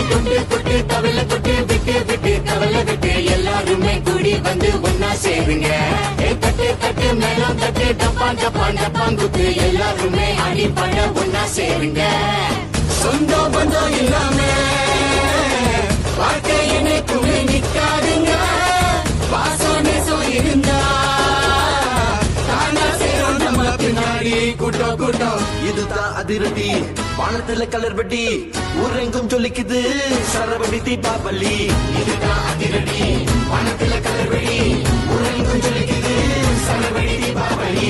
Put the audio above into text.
கொட்டு கொட்டு தவள கொட்டு விட்டு விட்டு தவள விட்டு எல்லாருமே கூடி வந்து ஒன்னா சேருங்க. தட்டு தட்டு மேளம் தட்டு டப்பான் டப்பான் டப்பாங்குத்து எல்லாருமே அடிப்பட ஒன்னா சேருங்க. சொந்தம் பந்தம் இல்லாம வாழ்க்கை எனக்குமே நிக்காதுங்க. பாசம் நேசம் இருந்தா தானா சேரும் நம்ம பின்னாடி கூட்டம் கூட்டம். இதுதான் அதிரடி வானத்துல கலர் வட்டி ஊரெங்கும் சொல்லிக்குது சரவடி தீபாவளி. இதுதான் அதிரடி வானத்துல கலர் வடி ஊரெங்கும் சொல்லிக்குது சரவடி தீபாவளி.